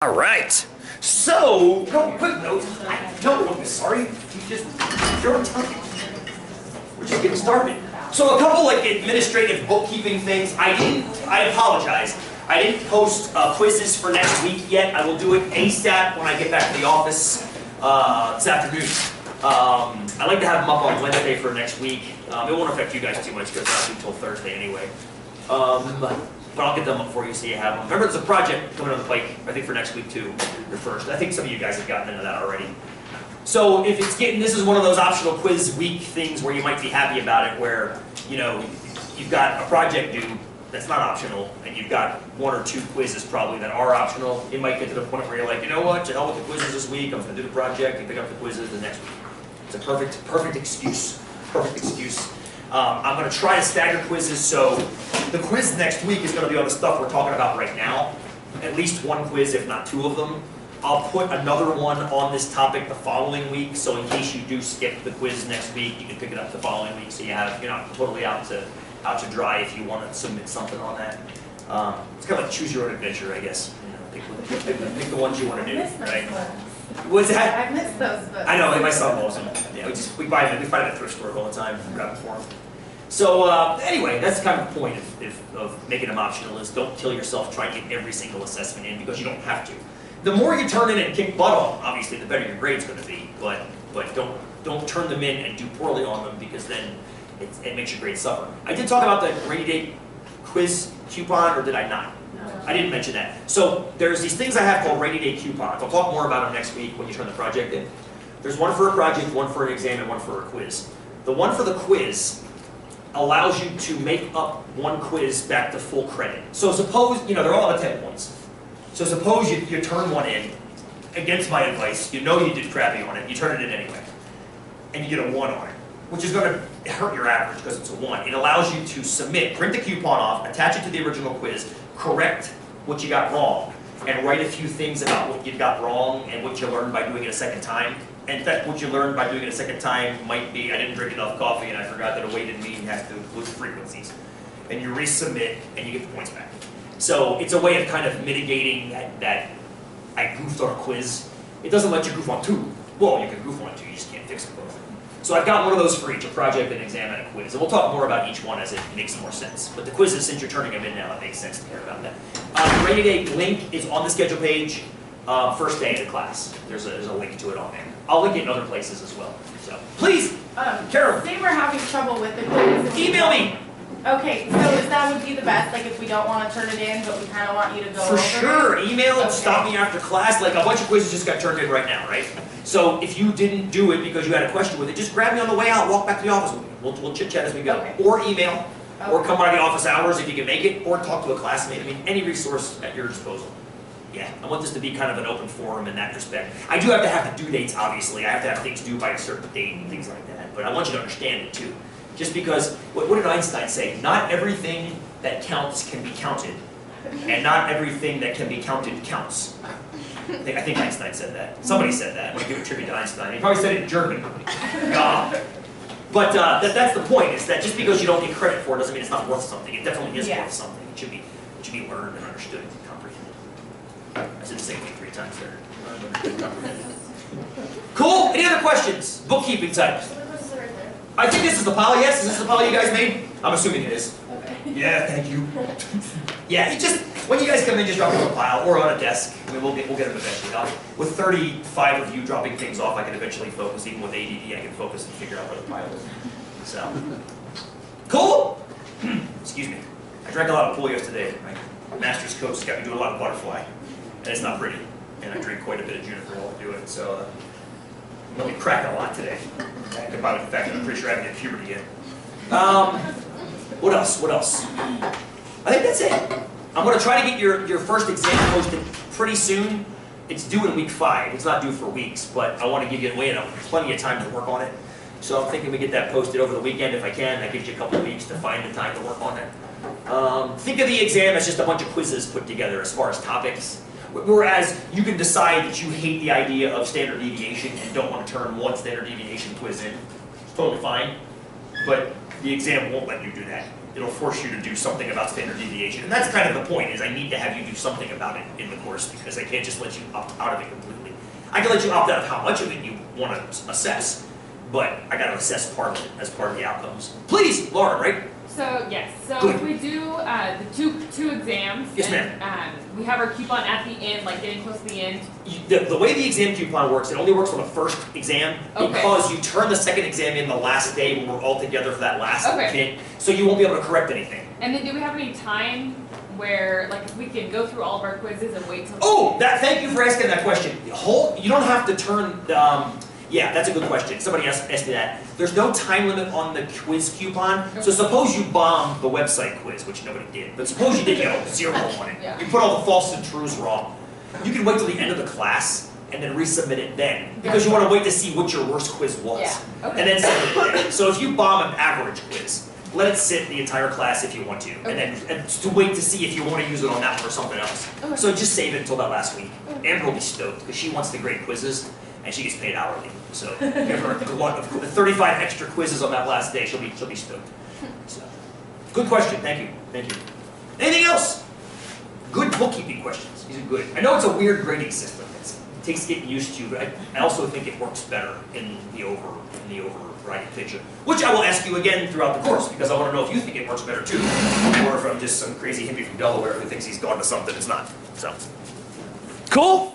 All right. So, quick note. I don't want to be sorry. You're we're just getting started. So a couple like administrative bookkeeping things. I apologize. I didn't post quizzes for next week yet. I will do it ASAP when I get back to the office this afternoon. I'd like to have them up on Wednesday for next week. It won't affect you guys too much because it's not until Thursday anyway. But I'll get them up for you so you have them. Remember, there's a project coming on the pike, I think for next week too, your first. I think some of you guys have gotten into that already. So if it's this is one of those optional quiz week things where you might be happy about it, where, you know, you've got a project due that's not optional, and you've got one or two quizzes probably that are optional. It might get to the point where you're like, you know what, to hell with the quizzes this week, I'm gonna do the project and pick up the quizzes the next week. It's a perfect excuse, I'm going to try to stagger quizzes, so the quiz next week is going to be on the stuff we're talking about right now. At least one quiz, if not two of them. I'll put another one on this topic the following week, so in case you do skip the quiz next week, you can pick it up the following week, so you're not totally out to dry if you want to submit something on that. It's kind of like choose your own adventure, I guess. You know, pick the ones you want to do, right? What's that? I missed those books. I know, my son loves them. Yeah, we find them at the thrift store all the time, grab them for them. So anyway, that's kind of the point of making them optional, is don't kill yourself trying to get every single assessment in, because you don't have to. The more you turn in and kick butt on, obviously, the better your grade's going to be. But don't turn them in and do poorly on them, because then it makes your grade suffer. I did talk about the rainy day quiz coupon, or did I not? I didn't mention that. So there's these things I have called rainy day coupons. I'll talk more about them next week when you turn the project in. There's one for a project, one for an exam, and one for a quiz. The one for the quiz allows you to make up one quiz back to full credit. So suppose, they're all attempt ones. So suppose you turn one in, against my advice, you know you did crappy on it, you turn it in anyway, and you get a 1 on it, which is going to hurt your average because it's a 1. It allows you to submit, print the coupon off, attach it to the original quiz, correct what you got wrong, and write a few things about what you got wrong and what you learned by doing it a second time. And in fact, what you learned by doing it a second time might be, I didn't drink enough coffee and I forgot that a weighted mean has to include frequencies. And you resubmit and you get the points back. So it's a way of kind of mitigating that I goofed on a quiz. It doesn't let you goof on 2. Well, you can goof on 2, you just can't fix them both. So I've got one of those for each, a project, an exam, and a quiz. And we'll talk more about each one as it makes more sense. But the quizzes, since you're turning them in now, it makes sense to care about that. The rainy day link is on the schedule page, first day of the class. There's a link to it on there. I'll link it in other places as well. So please, Carol. Say we're having trouble with the quiz. Email me. Okay, so that would be the best, like if we don't want to turn it in, but we kind of want you to go over For sure. it? Email, okay. Stop me after class. Like a bunch of quizzes just got turned in right now, right? So if you didn't do it because you had a question with it, just grab me on the way out, walk back to the office with me. We'll chit-chat as we go. Okay. Or email, or Okay. come by the office hours if you can make it, or talk to a classmate. I mean, any resource at your disposal. Yeah, I want this to be kind of an open forum in that respect. I do have to have the due dates, obviously. I have to have things due by a certain date and things like that. But I want you to understand it, too. Just because, what did Einstein say? Not everything that counts can be counted. And not everything that can be counted counts. I think Einstein said that. Somebody said that. I'm going to give a tribute to Einstein. He probably said it in German. But that's the point, is that just because you don't get credit for it doesn't mean it's not worth something. It definitely is worth something. It should be learned and understood and comprehended. I said the same thing 3 times there. Cool? Any other questions? Bookkeeping types. I think this is the pile, yes? Is this the pile you guys made? I'm assuming it is. Okay. Yeah, thank you. Yeah, when you guys come in, just drop them in a pile or on a desk. I mean, we'll get them eventually. With 35 of you dropping things off, I can eventually focus. Even with ADD, I can focus and figure out where the pile is. So, cool? Excuse me. I drank a lot of pool yesterday. My master's coach has got me doing a lot of butterfly. And it's not pretty. And I drink quite a bit of Juniper while I do it. So, I'm going to be cracking a lot today. Combined with the fact that I'm pretty sure I haven't hit puberty yet. What else? I think that's it. I'm going to try to get your first exam posted pretty soon. It's due in week 5. It's not due for weeks, but I want to give you plenty of time to work on it. So I'm thinking we get that posted over the weekend if I can. That gives you a couple of weeks to find the time to work on it. Think of the exam as just a bunch of quizzes put together as far as topics. Whereas you can decide that you hate the idea of standard deviation and don't want to turn one standard deviation quiz in. It's totally fine, but the exam won't let you do that. it'll force you to do something about standard deviation. And that's kind of the point, is I need to have you do something about it in the course, because I can't just let you opt out of it completely. I can let you opt out of how much of it you want to assess, but I got to assess part of it as part of the outcomes. Please, Laura, right? So yes, so Good. if we do the two exams, Yes, and we have our coupon at the end, like getting close to the end. The way the exam coupon works, it only works on the first exam Okay. because you turn the second exam in the last day when we're all together for that last Okay. bit, so you won't be able to correct anything. And then do we have any time where, like, if we can go through all of our quizzes and wait till? Oh, thank you for asking that question. You don't have to turn. Yeah, that's a good question. Somebody asked me that. There's no time limit on the quiz coupon. So suppose you bombed the website quiz, which nobody did. But suppose you did, 0 on it. Yeah. You put all the false and trues wrong. You can wait till the end of the class and then resubmit it then, because you want to wait to see what your worst quiz was, Yeah, okay. and then submit it then. So if you bomb an average quiz, let it sit the entire class if you want to, Okay. and to wait to see if you want to use it on that one or something else. Okay. So just save it until that last week. Okay. Amber will be stoked because she wants to grade quizzes and she gets paid hourly. So give her a glut of 35 extra quizzes on that last day. She'll be stoked. So, good question. Thank you. Anything else? Good bookkeeping questions. These are good. I know it's a weird grading system. It takes getting used to, but I also think it works better in the overriding picture. Which I will ask you again throughout the course, because I want to know if you think it works better too, or if I'm just some crazy hippie from Delaware who thinks he's gone to something it's not. So, cool.